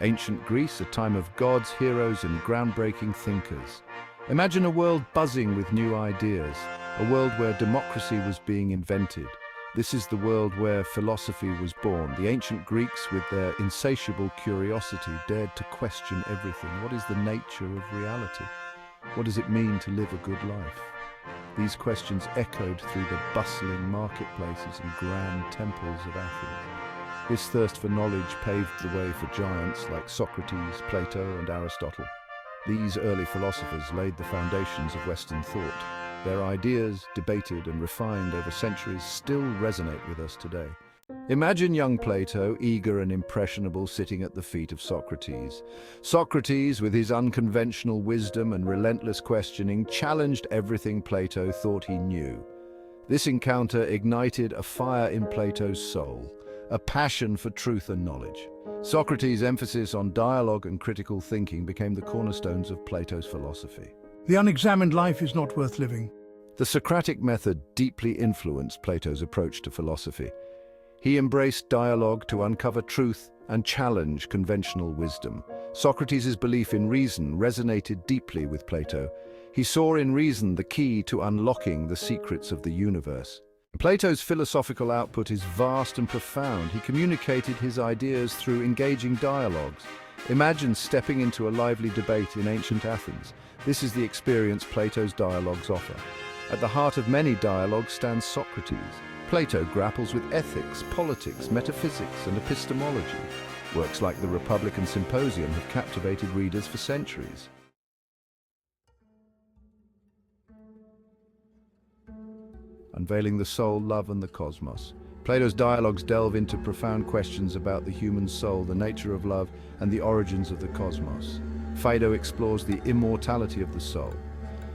Ancient Greece, a time of gods, heroes, and groundbreaking thinkers. Imagine a world buzzing with new ideas, a world where democracy was being invented. This is the world where philosophy was born. The ancient Greeks, with their insatiable curiosity, dared to question everything. What is the nature of reality? What does it mean to live a good life? These questions echoed through the bustling marketplaces and grand temples of Athens. This thirst for knowledge paved the way for giants like Socrates, Plato, and Aristotle. These early philosophers laid the foundations of Western thought. Their ideas, debated and refined over centuries, still resonate with us today. Imagine young Plato, eager and impressionable, sitting at the feet of Socrates. Socrates, with his unconventional wisdom and relentless questioning, challenged everything Plato thought he knew. This encounter ignited a fire in Plato's soul, a passion for truth and knowledge. Socrates' emphasis on dialogue and critical thinking became the cornerstones of Plato's philosophy. The unexamined life is not worth living. The Socratic method deeply influenced Plato's approach to philosophy. He embraced dialogue to uncover truth and challenge conventional wisdom. Socrates' belief in reason resonated deeply with Plato. He saw in reason the key to unlocking the secrets of the universe. Plato's philosophical output is vast and profound. He communicated his ideas through engaging dialogues. Imagine stepping into a lively debate in ancient Athens. This is the experience Plato's dialogues offer. At the heart of many dialogues stands Socrates. Plato grapples with ethics, politics, metaphysics, and epistemology. Works like the Republic and Symposium have captivated readers for centuries. Unveiling the soul, love, and the cosmos. Plato's dialogues delve into profound questions about the human soul, the nature of love, and the origins of the cosmos. Phaedo explores the immortality of the soul.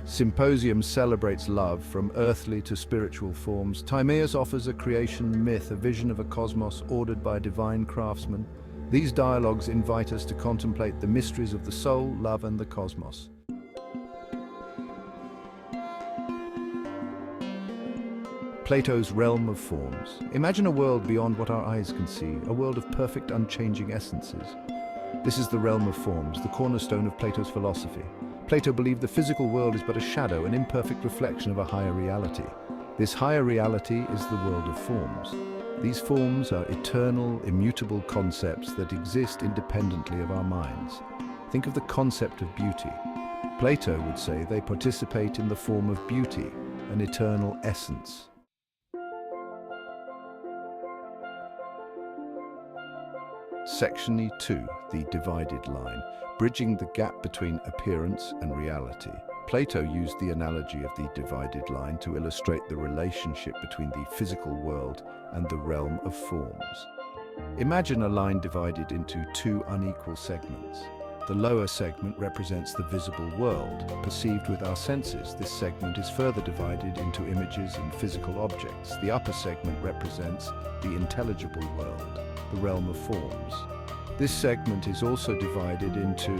Symposium celebrates love from earthly to spiritual forms. Timaeus offers a creation myth, a vision of a cosmos ordered by divine craftsmen. These dialogues invite us to contemplate the mysteries of the soul, love, and the cosmos. Plato's realm of forms. Imagine a world beyond what our eyes can see, a world of perfect, unchanging essences. This is the realm of forms, the cornerstone of Plato's philosophy. Plato believed the physical world is but a shadow, an imperfect reflection of a higher reality. This higher reality is the world of forms. These forms are eternal, immutable concepts that exist independently of our minds. Think of the concept of beauty. Plato would say they participate in the form of beauty, an eternal essence. Section 2, the divided line, bridging the gap between appearance and reality. Plato used the analogy of the divided line to illustrate the relationship between the physical world and the realm of forms. Imagine a line divided into two unequal segments. The lower segment represents the visible world, perceived with our senses. This segment is further divided into images and physical objects. The upper segment represents the intelligible world, the realm of forms. This segment is also divided into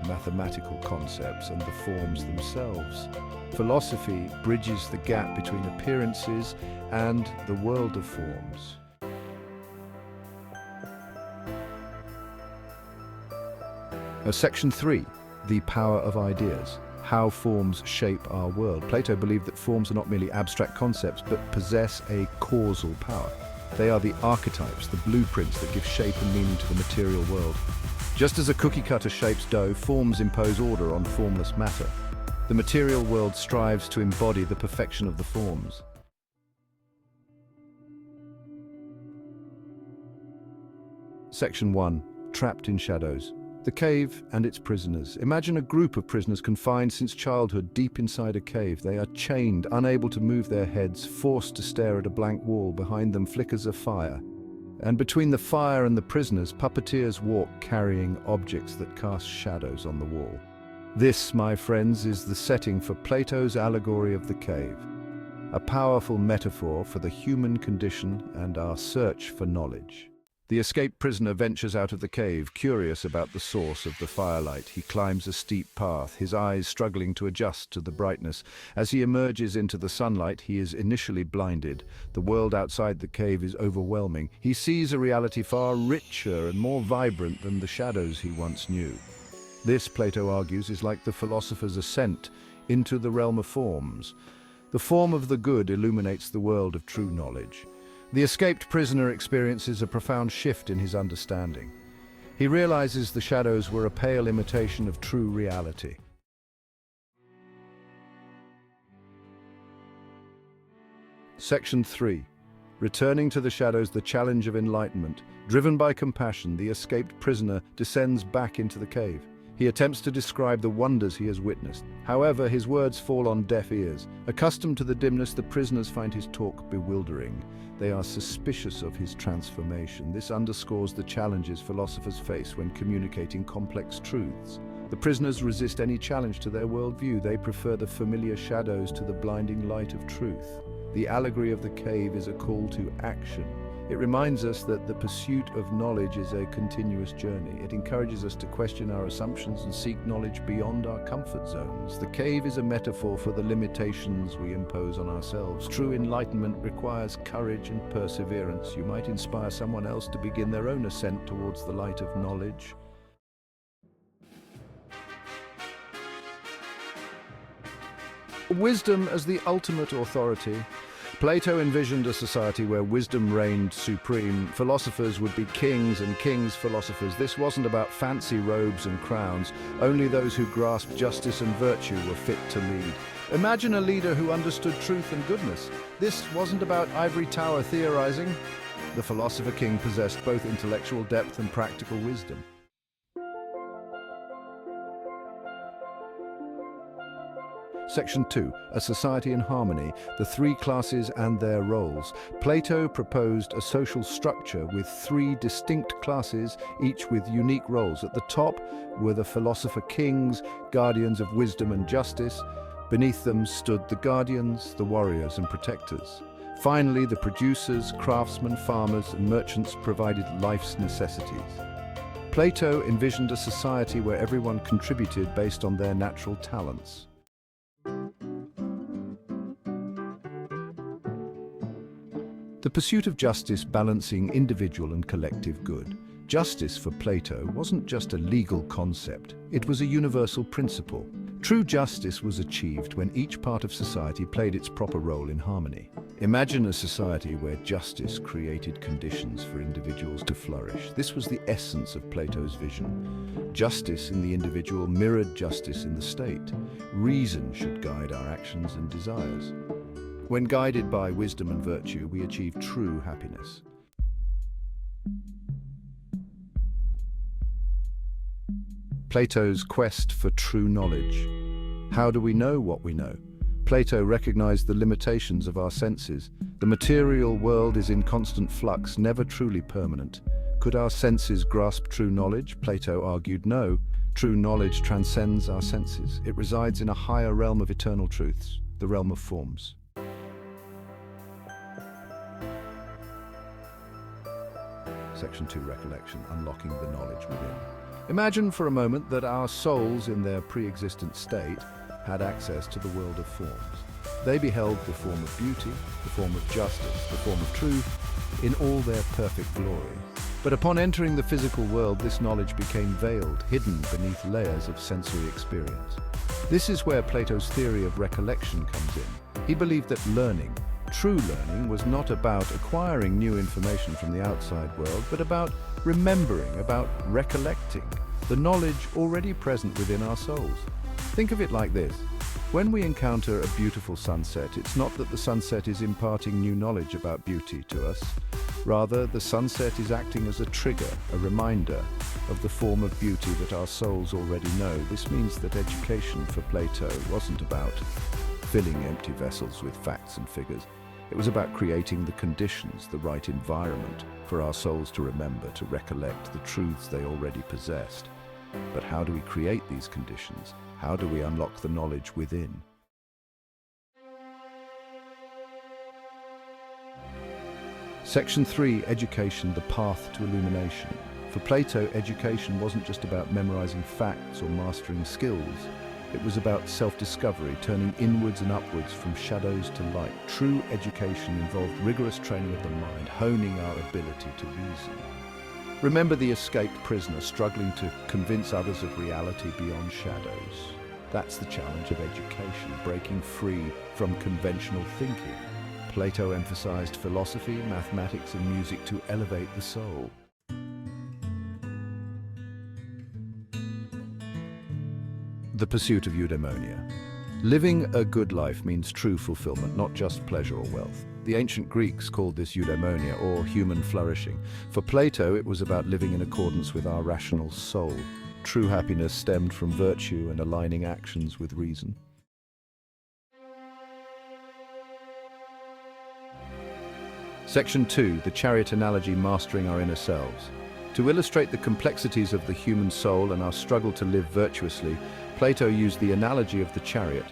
mathematical concepts and the forms themselves. Philosophy bridges the gap between appearances and the world of forms. Section 3, the power of ideas. How forms shape our world. Plato believed that forms are not merely abstract concepts, but possess a causal power. They are the archetypes, the blueprints that give shape and meaning to the material world. Just as a cookie cutter shapes dough, forms impose order on formless matter. The material world strives to embody the perfection of the forms. Section 1, trapped in shadows. The cave and its prisoners. Imagine a group of prisoners confined since childhood deep inside a cave. They are chained, unable to move their heads, forced to stare at a blank wall. Behind them flickers a fire. And between the fire and the prisoners, puppeteers walk carrying objects that cast shadows on the wall. This, my friends, is the setting for Plato's Allegory of the Cave, a powerful metaphor for the human condition and our search for knowledge. The escaped prisoner ventures out of the cave, curious about the source of the firelight. He climbs a steep path, his eyes struggling to adjust to the brightness. As he emerges into the sunlight, he is initially blinded. The world outside the cave is overwhelming. He sees a reality far richer and more vibrant than the shadows he once knew. This, Plato argues, is like the philosopher's ascent into the realm of forms. The form of the good illuminates the world of true knowledge. The escaped prisoner experiences a profound shift in his understanding. He realizes the shadows were a pale imitation of true reality. Section 3. Returning to the shadows, the challenge of enlightenment. Driven by compassion, the escaped prisoner descends back into the cave. He attempts to describe the wonders he has witnessed. However, his words fall on deaf ears. Accustomed to the dimness, the prisoners find his talk bewildering. They are suspicious of his transformation. This underscores the challenges philosophers face when communicating complex truths. The prisoners resist any challenge to their worldview. They prefer the familiar shadows to the blinding light of truth. The allegory of the cave is a call to action. It reminds us that the pursuit of knowledge is a continuous journey. It encourages us to question our assumptions and seek knowledge beyond our comfort zones. The cave is a metaphor for the limitations we impose on ourselves. True enlightenment requires courage and perseverance. You might inspire someone else to begin their own ascent towards the light of knowledge. Wisdom as the ultimate authority. Plato envisioned a society where wisdom reigned supreme. Philosophers would be kings and kings philosophers. This wasn't about fancy robes and crowns. Only those who grasped justice and virtue were fit to lead. Imagine a leader who understood truth and goodness. This wasn't about ivory tower theorizing. The philosopher king possessed both intellectual depth and practical wisdom. Section 2. A society in harmony, the three classes and their roles. Plato proposed a social structure with three distinct classes, each with unique roles. At the top were the philosopher kings, guardians of wisdom and justice. Beneath them stood the guardians, the warriors and protectors. Finally, the producers, craftsmen, farmers and merchants provided life's necessities. Plato envisioned a society where everyone contributed based on their natural talents. The pursuit of justice balancing individual and collective good. Justice for Plato wasn't just a legal concept, it was a universal principle. True justice was achieved when each part of society played its proper role in harmony. Imagine a society where justice created conditions for individuals to flourish. This was the essence of Plato's vision. Justice in the individual mirrored justice in the state. Reason should guide our actions and desires. When guided by wisdom and virtue, we achieve true happiness. Plato's quest for true knowledge. How do we know what we know? Plato recognized the limitations of our senses. The material world is in constant flux, never truly permanent. Could our senses grasp true knowledge? Plato argued no. True knowledge transcends our senses. It resides in a higher realm of eternal truths, the realm of forms. Section 2, Recollection, unlocking the knowledge within. Imagine for a moment that our souls in their pre-existent state had access to the world of forms. They beheld the form of beauty, the form of justice, the form of truth, in all their perfect glory. But upon entering the physical world, this knowledge became veiled, hidden beneath layers of sensory experience. This is where Plato's theory of recollection comes in. He believed that learning, true learning, was not about acquiring new information from the outside world, but about remembering, about recollecting the knowledge already present within our souls. Think of it like this. When we encounter a beautiful sunset, it's not that the sunset is imparting new knowledge about beauty to us. Rather, the sunset is acting as a trigger, a reminder of the form of beauty that our souls already know. This means that education for Plato wasn't about filling empty vessels with facts and figures. It was about creating the conditions, the right environment for our souls to remember, to recollect the truths they already possessed. But how do we create these conditions? How do we unlock the knowledge within? Section 3, Education, the path to illumination. For Plato, education wasn't just about memorizing facts or mastering skills. It was about self-discovery, turning inwards and upwards from shadows to light. True education involved rigorous training of the mind, honing our ability to reason. Remember the escaped prisoner struggling to convince others of reality beyond shadows. That's the challenge of education, breaking free from conventional thinking. Plato emphasized philosophy, mathematics, and music to elevate the soul. The pursuit of eudaimonia. Living a good life means true fulfillment, not just pleasure or wealth. The ancient Greeks called this eudaimonia, or human flourishing. For Plato, it was about living in accordance with our rational soul. True happiness stemmed from virtue and aligning actions with reason. Section 2, the chariot analogy, mastering our inner selves. To illustrate the complexities of the human soul and our struggle to live virtuously, Plato used the analogy of the chariot.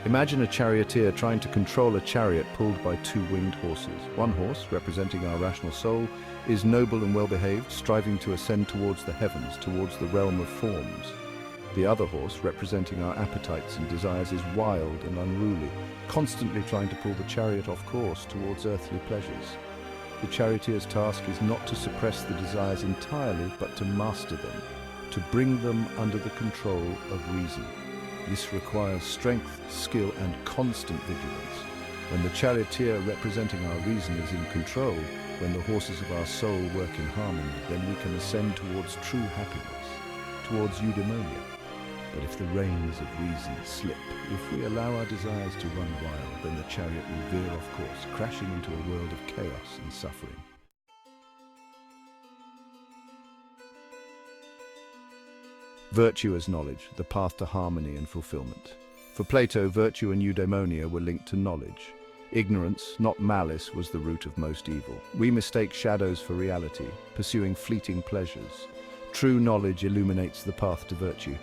Imagine a charioteer trying to control a chariot pulled by two winged horses. One horse, representing our rational soul, is noble and well-behaved, striving to ascend towards the heavens, towards the realm of forms. The other horse, representing our appetites and desires, is wild and unruly, constantly trying to pull the chariot off course towards earthly pleasures. The charioteer's task is not to suppress the desires entirely, but to master them, to bring them under the control of reason. This requires strength, skill, and constant vigilance. When the charioteer representing our reason is in control, when the horses of our soul work in harmony, then we can ascend towards true happiness, towards eudaimonia. But if the reins of reason slip, if we allow our desires to run wild, then the chariot will veer off course, crashing into a world of chaos and suffering. Virtue as knowledge, the path to harmony and fulfillment. For Plato, virtue and eudaimonia were linked to knowledge. Ignorance, not malice, was the root of most evil. We mistake shadows for reality, pursuing fleeting pleasures. True knowledge illuminates the path to virtue.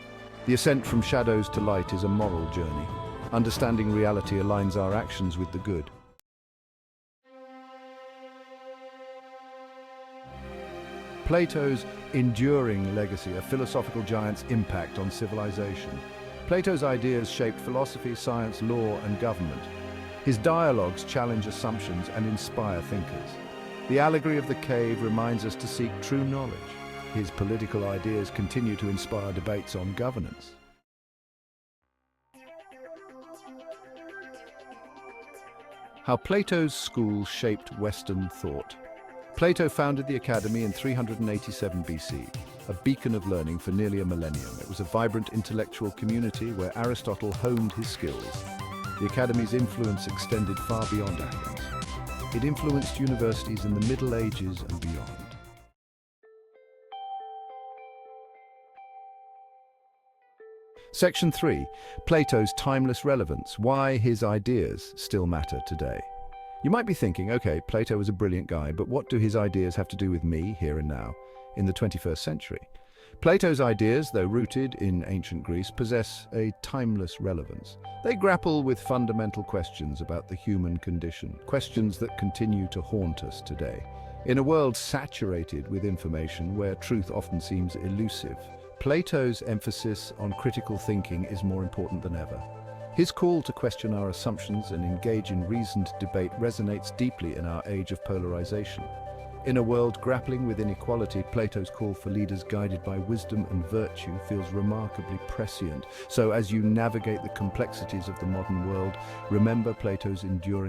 The ascent from shadows to light is a moral journey. Understanding reality aligns our actions with the good. Plato's enduring legacy, a philosophical giant's impact on civilization. Plato's ideas shaped philosophy, science, law, and government. His dialogues challenge assumptions and inspire thinkers. The Allegory of the Cave reminds us to seek true knowledge. His political ideas continue to inspire debates on governance. How Plato's school shaped Western thought. Plato founded the Academy in 387 BC, a beacon of learning for nearly a millennium. It was a vibrant intellectual community where Aristotle honed his skills. The Academy's influence extended far beyond Athens. It influenced universities in the Middle Ages and beyond. Section 3, Plato's timeless relevance, why his ideas still matter today. You might be thinking, okay, Plato was a brilliant guy, but what do his ideas have to do with me here and now, in the 21st century? Plato's ideas, though rooted in ancient Greece, possess a timeless relevance. They grapple with fundamental questions about the human condition, questions that continue to haunt us today. In a world saturated with information where truth often seems elusive, Plato's emphasis on critical thinking is more important than ever. His call to question our assumptions and engage in reasoned debate resonates deeply in our age of polarization. In a world grappling with inequality, Plato's call for leaders guided by wisdom and virtue feels remarkably prescient. So as you navigate the complexities of the modern world, remember Plato's enduring